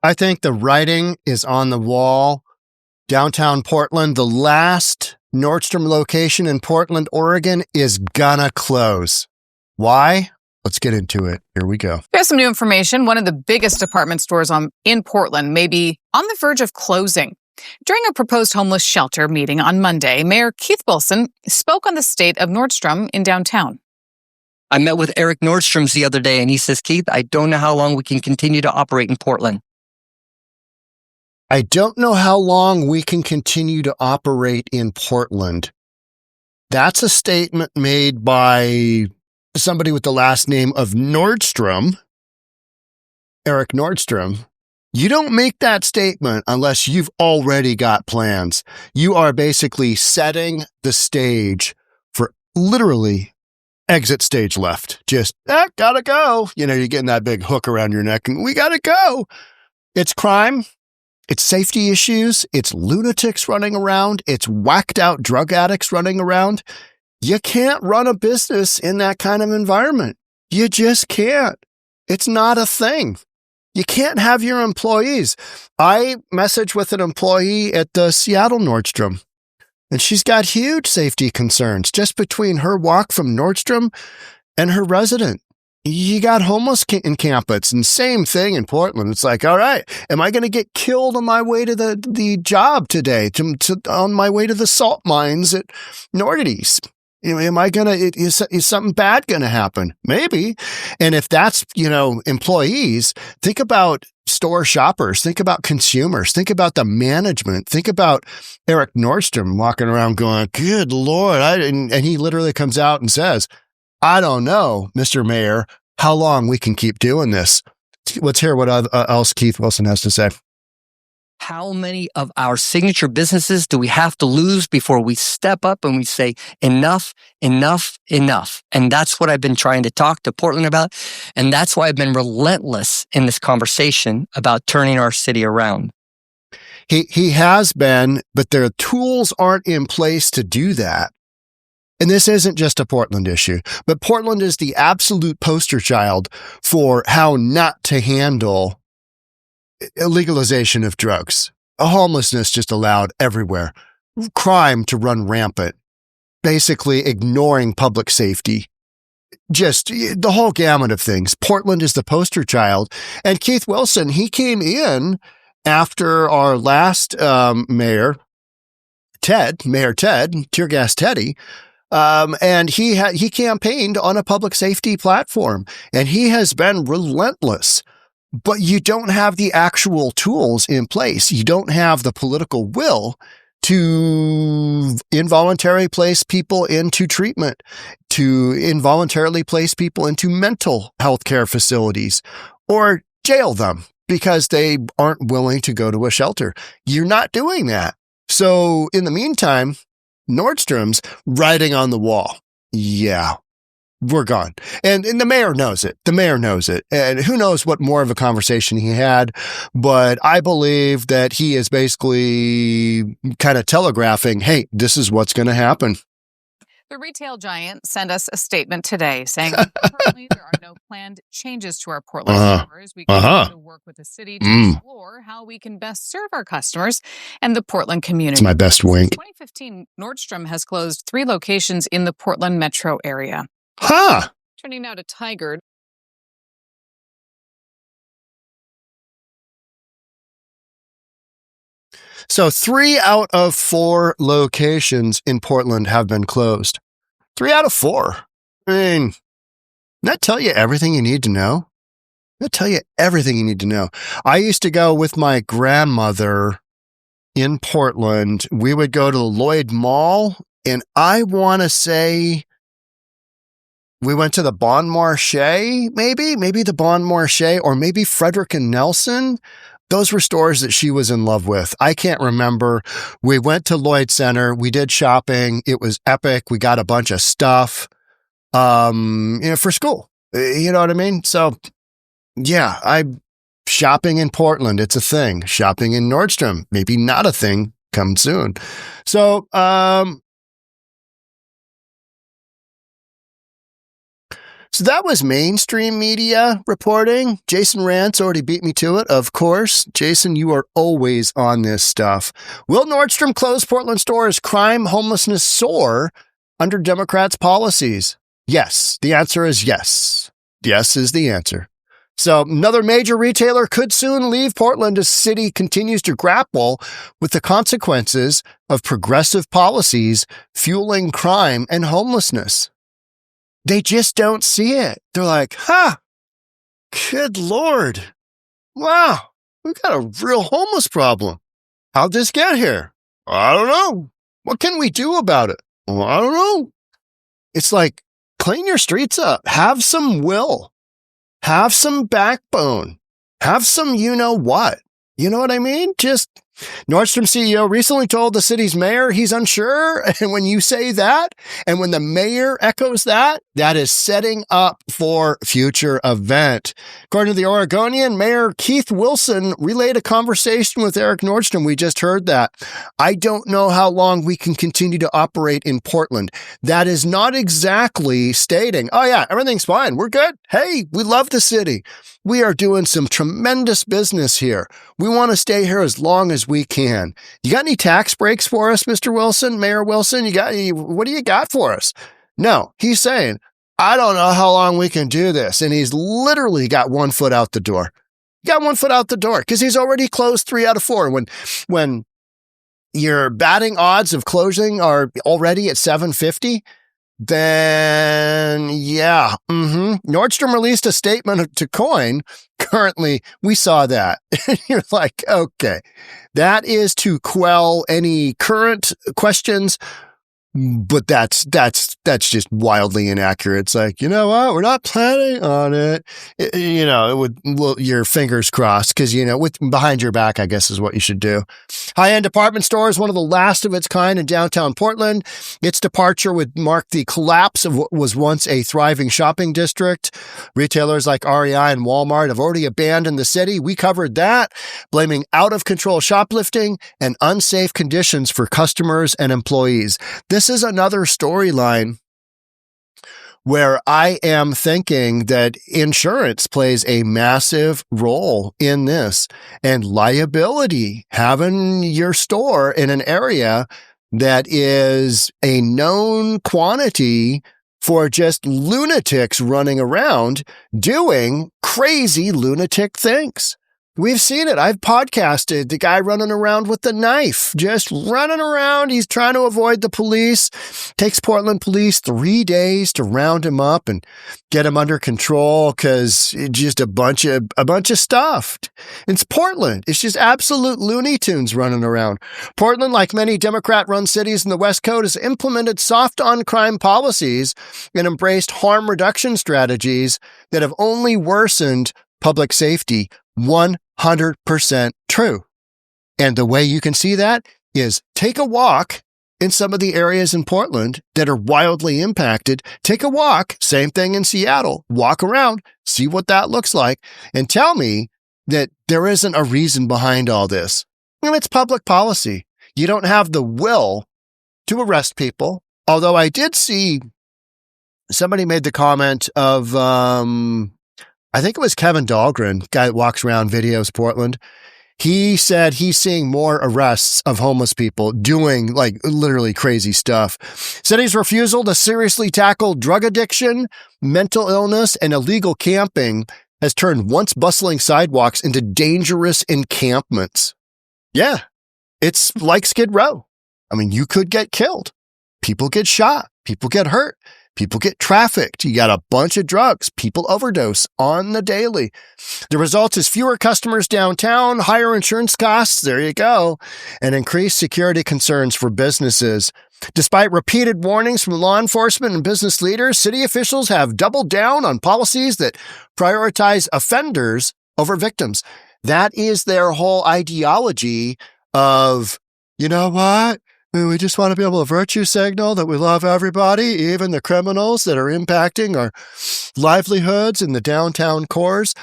I think the writing is on the wall. Downtown Portland, the last Nordstrom location in Portland, Oregon is gonna close. Why? Let's get into it. Here we go. Here's some new information. One of the biggest department stores in Portland may be on the verge of closing. During a proposed homeless shelter meeting on Monday, Mayor Keith Wilson spoke on the state of Nordstrom in downtown. I met with Eric Nordstrom the other day, and he says, Keith, I don't know how long we can continue to operate in Portland. I don't know how long we can continue to operate in Portland. That's a statement made by somebody with the last name of Nordstrom, Eric Nordstrom. You don't make that statement unless you've already got plans. You are basically setting the stage for literally exit stage left. Just, gotta go. You're getting that big hook around your neck and we gotta go. It's crime. It's safety issues. It's lunatics running around. It's whacked out drug addicts running around. You can't run a business in that kind of environment. You just can't. It's not a thing. You can't have your employees. I messaged with an employee at the Seattle Nordstrom, and she's got huge safety concerns just between her walk from Nordstrom and her resident. You got homeless encampments, and same thing in Portland. It's like, all right, am I going to get killed on my way to the job today, on my way to the salt mines at Nordies? Am I going to, is something bad going to happen? Maybe. And if that's, employees, think about store shoppers, think about consumers, think about the management, think about Eric Nordstrom walking around going, good Lord. And he literally comes out and says, I don't know, Mr. Mayor, how long we can keep doing this. Let's hear what else Keith Wilson has to say. How many of our signature businesses do we have to lose before we step up and we say, enough, enough, enough? And that's what I've been trying to talk to Portland about. And that's why I've been relentless in this conversation about turning our city around. He has been, but their tools aren't in place to do that. And this isn't just a Portland issue, but Portland is the absolute poster child for how not to handle legalization of drugs. Homelessness just allowed everywhere. Crime to run rampant. Basically ignoring public safety. Just the whole gamut of things. Portland is the poster child. And Keith Wilson, he came in after our last Mayor Ted, Tear Gas Teddy, and he campaigned on a public safety platform, and he has been relentless. But you don't have the actual tools in place. You don't have the political will to involuntarily place people into treatment, to involuntarily place people into mental health care facilities, or jail them because they aren't willing to go to a shelter. You're not doing that. So in the meantime, Nordstrom's writing on the wall. Yeah, we're gone. And the mayor knows it. The mayor knows it. And who knows what more of a conversation he had. But I believe that he is basically kind of telegraphing, hey, this is what's going to happen. The retail giant sent us a statement today saying, currently there are no planned changes to our Portland stores. We continue to work with the city to explore how we can best serve our customers and the Portland community. It's my best wink. Since 2015, Nordstrom has closed 3 locations in the Portland metro area. Turning now to Tigard. So 3 out of 4 locations in Portland have been closed. 3 out of 4. I mean, doesn't that tell you everything you need to know? That'll tell you everything you need to know. I used to go with my grandmother in Portland. We would go to the Lloyd Mall, and I want to say we went to the Bon Marché, maybe the Bon Marché, or maybe Frederick and Nelson. Those were stores that she was in love with. I can't remember. We went to Lloyd Center. We did shopping. It was epic. We got a bunch of stuff, for school. You know what I mean? So, yeah, shopping in Portland. It's a thing. Shopping in Nordstrom, maybe not a thing. Come soon. So, So that was mainstream media reporting. Jason Rantz already beat me to it, of course. Jason, you are always on this stuff. Will Nordstrom close Portland stores? Crime, homelessness soar under Democrats' policies? Yes. The answer is yes. Yes is the answer. So another major retailer could soon leave Portland as the city continues to grapple with the consequences of progressive policies fueling crime and homelessness. They just don't see it. They're like, good Lord. Wow, we've got a real homeless problem. How'd this get here? I don't know. What can we do about it? Well, I don't know. It's like, clean your streets up. Have some will. Have some backbone. Have some you-know-what. You know what I mean? Just Nordstrom CEO recently told the city's mayor he's unsure. And when you say that, and when the mayor echoes that, that is setting up for future event. According to the Oregonian, Mayor Keith Wilson relayed a conversation with Eric Nordstrom. We just heard that. I don't know how long we can continue to operate in Portland. That is not exactly stating, oh yeah, everything's fine. We're good. Hey, we love the city. We are doing some tremendous business here. We want to stay here as long as we can. You got any tax breaks for us, Mr. Wilson, Mayor Wilson? What do you got for us? No, he's saying, I don't know how long we can do this. And he's literally got 1 foot out the door. Got 1 foot out the door because he's already closed 3 out of 4. When your batting odds of closing are already at 750, then yeah. Nordstrom released a statement to Coin. Currently, we saw that. You're like, okay, that is to quell any current questions. But that's just wildly inaccurate. It's like, you know what? We're not planning on it. Your fingers crossed because, with behind your back, I guess is what you should do. High-end department store is one of the last of its kind in downtown Portland. Its departure would mark the collapse of what was once a thriving shopping district. Retailers like REI and Walmart have already abandoned the city. We covered that, blaming out-of-control shoplifting and unsafe conditions for customers and employees. This is another storyline where I am thinking that insurance plays a massive role in this, and liability, having your store in an area that is a known quantity for just lunatics running around doing crazy lunatic things. We've seen it. I've podcasted the guy running around with the knife, just running around. He's trying to avoid the police. Takes Portland police 3 days to round him up and get him under control because it's just a bunch of stuff. It's Portland. It's just absolute Looney Tunes running around. Portland, like many Democrat-run cities in the West Coast, has implemented soft on-crime policies and embraced harm reduction strategies that have only worsened public safety. 100% true. And the way you can see that is take a walk in some of the areas in Portland that are wildly impacted. Take a walk, same thing in Seattle. Walk around, see what that looks like, and tell me that there isn't a reason behind all this. And it's public policy. You don't have the will to arrest people. Although I did see somebody made the comment of, I think it was Kevin Dahlgren, guy that walks around videos Portland. He said he's seeing more arrests of homeless people doing like literally crazy stuff. City's refusal to seriously tackle drug addiction, mental illness, and illegal camping has turned once bustling sidewalks into dangerous encampments. Yeah, it's like Skid Row. I mean, you could get killed. People get shot. People get hurt. People get trafficked. You got a bunch of drugs. People overdose on the daily. The result is fewer customers downtown, higher insurance costs, there you go, and increased security concerns for businesses. Despite repeated warnings from law enforcement and business leaders, city officials have doubled down on policies that prioritize offenders over victims. That is their whole ideology of, you know what? We just want to be able to virtue signal that we love everybody, even the criminals that are impacting our livelihoods in the downtown cores,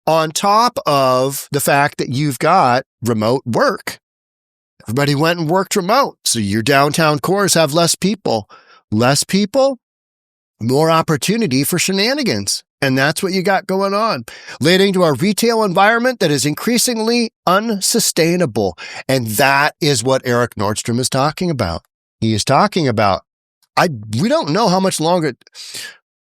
on top of the fact that you've got remote work. Everybody went and worked remote, so your downtown cores have less people. Less people? more opportunity for shenanigans. And that's what you got going on, leading to a retail environment that is increasingly unsustainable. And that is what Eric Nordstrom is talking about. He is talking about, we don't know how much longer.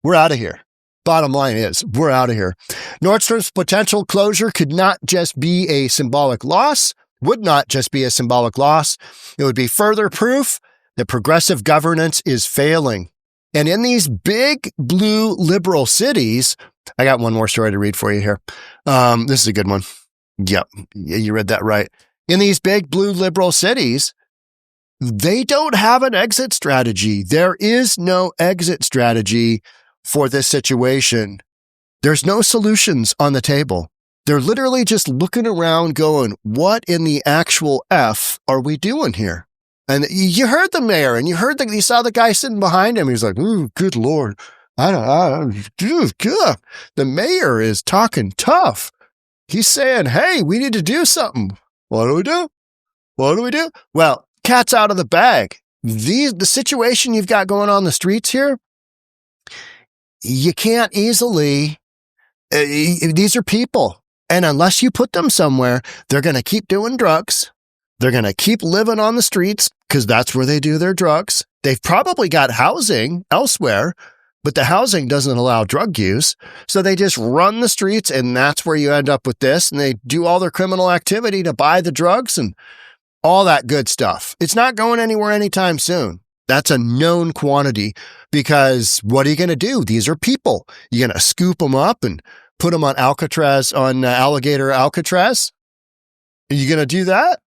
We're out of here. Bottom line is, we're out of here. Nordstrom's potential closure could not just be a symbolic loss, would not just be a symbolic loss. It would be further proof that progressive governance is failing. And in these big blue liberal cities, I got one more story to read for you here. This is a good one. Yep, you read that right. In these big blue liberal cities, they don't have an exit strategy. There is no exit strategy for this situation. There's no solutions on the table. They're literally just looking around going, what in the actual F are we doing here? And you heard the mayor, and you saw the guy sitting behind him. He was like, "Ooh, good Lord. The mayor is talking tough. He's saying, hey, we need to do something. What do we do? What do we do? Well, cat's out of the bag. The situation you've got going on the streets here, you can't easily, these are people. And unless you put them somewhere, they're going to keep doing drugs. They're going to keep living on the streets because that's where they do their drugs. They've probably got housing elsewhere, but the housing doesn't allow drug use. So they just run the streets, and that's where you end up with this. And they do all their criminal activity to buy the drugs and all that good stuff. It's not going anywhere anytime soon. That's a known quantity because what are you going to do? These are people. You're going to scoop them up and put them on alligator Alcatraz? Are you going to do that?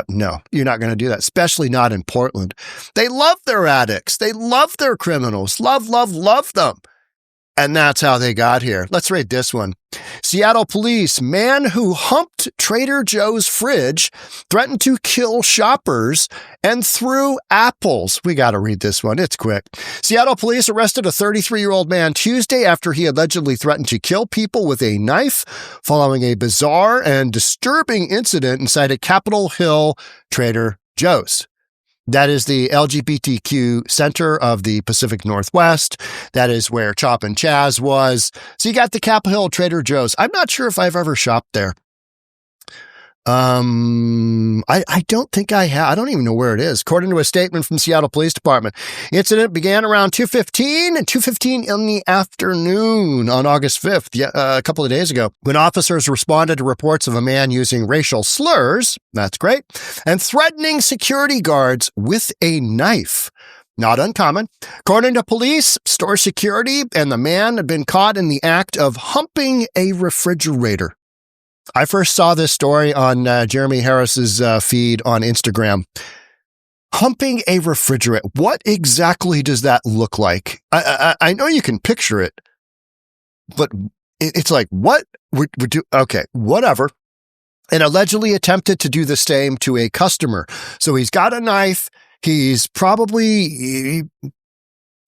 No, you're not going to do that, especially not in Portland. They love their addicts. They love their criminals. Love them. And that's how they got here. Let's read this one. Seattle police, man who humped Trader Joe's fridge, threatened to kill shoppers and threw apples. We got to read this one. It's quick. Seattle police arrested a 33-year-old man Tuesday after he allegedly threatened to kill people with a knife following a bizarre and disturbing incident inside a Capitol Hill Trader Joe's. That is the LGBTQ center of the Pacific Northwest. That is where Chop and Chaz was. So you got the Capitol Hill Trader Joe's. I'm not sure if I've ever shopped there. I don't think I have. I don't even know where it is. According to a statement from Seattle Police Department, incident began around 2:15 in the afternoon on August 5th, a couple of days ago, when officers responded to reports of a man using racial slurs, that's great, and threatening security guards with a knife. Not uncommon. According to police, store security and the man had been caught in the act of humping a refrigerator. I first saw this story on Jeremy Harris's feed on Instagram. Humping a refrigerator. What exactly does that look like? I know you can picture it, but it's like, what would do? Okay, whatever. And allegedly attempted to do the same to a customer. So he's got a knife. He's probably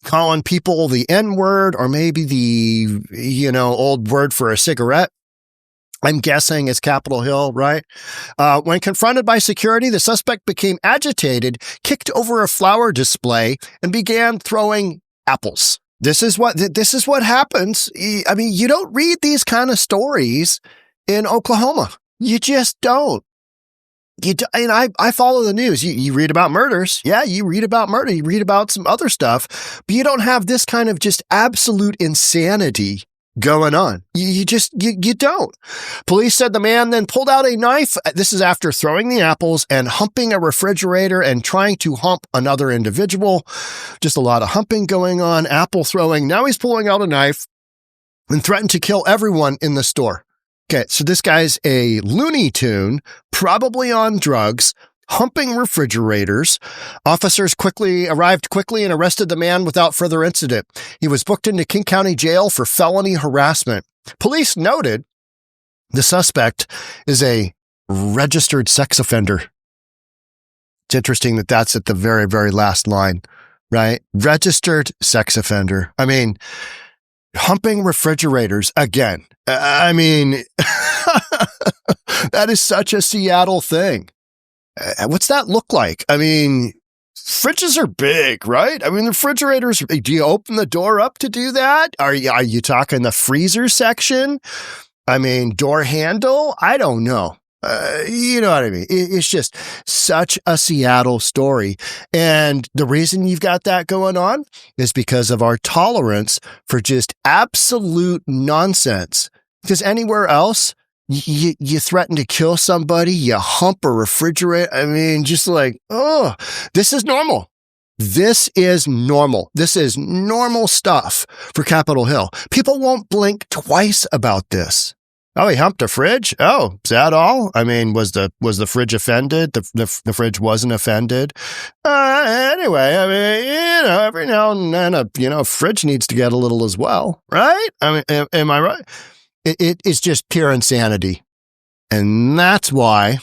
calling people the N-word or maybe the, old word for a cigarette. I'm guessing it's Capitol Hill, right? When confronted by security, the suspect became agitated, kicked over a flower display, and began throwing apples. This is what happens. I mean, you don't read these kind of stories in Oklahoma. You just don't. And I follow the news. You read about murders. Yeah, you read about murder. You read about some other stuff, but you don't have this kind of just absolute insanity going on. You don't. Police said the man then pulled out a knife. This is after throwing the apples and humping a refrigerator and trying to hump another individual. Just a lot of humping going on, apple throwing. Now he's pulling out a knife and threatened to kill everyone in the store. Okay, so this guy's a Looney Tune, probably on drugs, humping refrigerators. Officers arrived quickly and arrested the man without further incident. He was booked into King County Jail for felony harassment. Police noted the suspect is a registered sex offender. It's interesting that that's at the very, very last line, right? Registered sex offender. I mean, humping refrigerators again. I mean, that is such a Seattle thing. What's that look like? I mean, Fridges are big, right? I mean, the refrigerators, do you open the door up to do that? Are you talking the freezer section? I mean, door handle? I don't know. You know what I mean? It's just such a Seattle story. And the reason you've got that going on is because of our tolerance for just absolute nonsense. Because anywhere else, you threaten to kill somebody, you hump a refrigerator. I mean, just like, oh, this is normal. This is normal. This is normal stuff for Capitol Hill. People won't blink twice about this. Oh, he humped a fridge? Oh, is that all? I mean, was the fridge offended? The fridge wasn't offended. Anyway, I mean, every now and then a fridge needs to get a little as well, right? I mean, am I right? It's just pure insanity. And that's why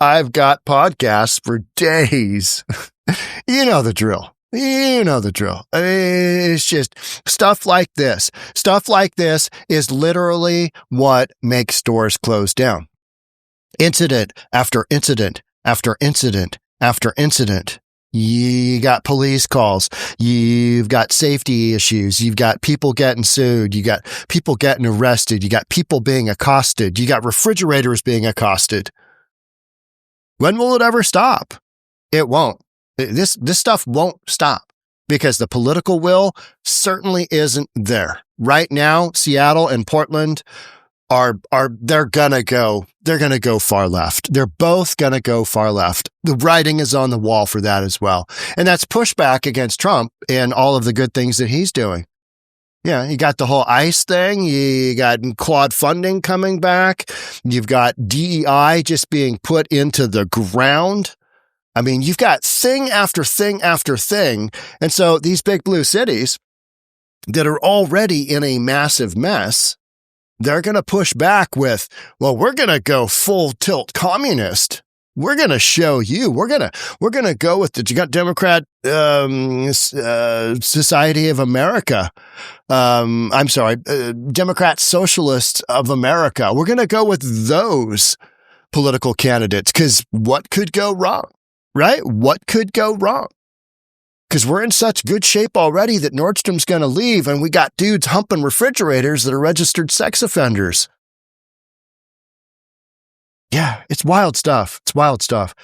I've got podcasts for days. You know the drill. You know the drill. I mean, it's just stuff like this. Stuff like this is literally what makes stores close down. Incident after incident after incident after incident. You got police calls. You've got safety issues. You've got people getting sued. You got people getting arrested. You got people being accosted. You got refrigerators being accosted. When will it ever stop? It won't. This stuff won't stop because the political will certainly isn't there. Right now, Seattle and Portland they're gonna go far left. They're both gonna go far left. The writing is on the wall for that as well. And that's pushback against Trump and all of the good things that he's doing. Yeah, you got the whole ICE thing. You got quad funding coming back. You've got DEI just being put into the ground. I mean, you've got thing after thing after thing. And so these big blue cities that are already in a massive mess, they're going to push back with, well, we're going to go full tilt communist. We're going to show you. We're going to go with the Democrat Society of America. Democrat Socialists of America. We're going to go with those political candidates because what could go wrong, right? What could go wrong? Because we're in such good shape already that Nordstrom's going to leave and we got dudes humping refrigerators that are registered sex offenders. Yeah, it's wild stuff. It's wild stuff.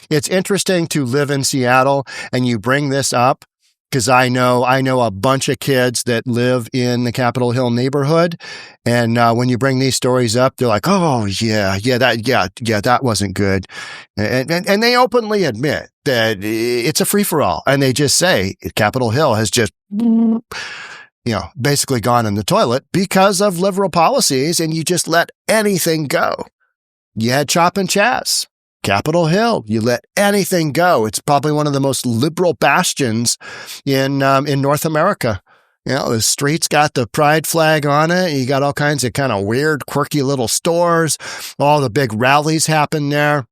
It's interesting to live in Seattle and you bring this up because I know a bunch of kids that live in the Capitol Hill neighborhood. And when you bring these stories up, they're like, oh, that wasn't good. And they openly admit that it's a free-for-all. And they just say Capitol Hill has just, basically gone in the toilet because of liberal policies and you just let anything go. You had Chop and Chaz. Capitol Hill, you let anything go. It's probably one of the most liberal bastions in North America. You know, the street's got the pride flag on it. You got all kinds of kind of weird, quirky little stores. All the big rallies happen there.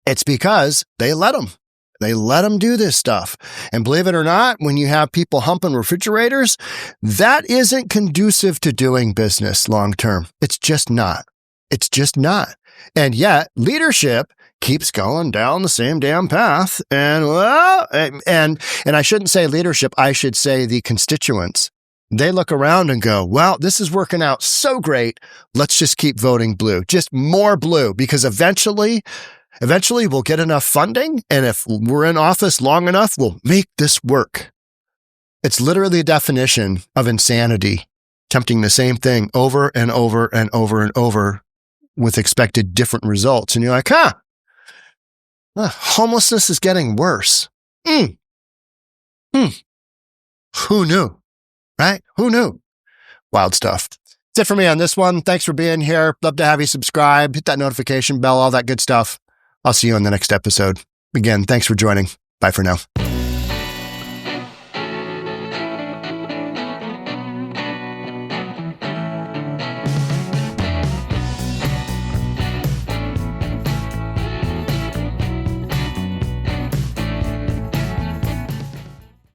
It's because they let them. They let them do this stuff. And believe it or not, when you have people humping refrigerators, that isn't conducive to doing business long term. It's just not. It's just not. And yet, leadership keeps going down the same damn path. And I shouldn't say leadership, I should say the constituents. They look around and go, well, this is working out so great. Let's just keep voting blue, just more blue, because eventually we'll get enough funding. And if we're in office long enough, we'll make this work. It's literally a definition of insanity, attempting the same thing over and over and over and over with expected different results. And you're like, homelessness is getting worse. Who knew? Right? Who knew? Wild stuff. That's it for me on this one. Thanks for being here. Love to have you subscribe, hit that notification bell, all that good stuff. I'll see you in the next episode. Again, thanks for joining. Bye for now.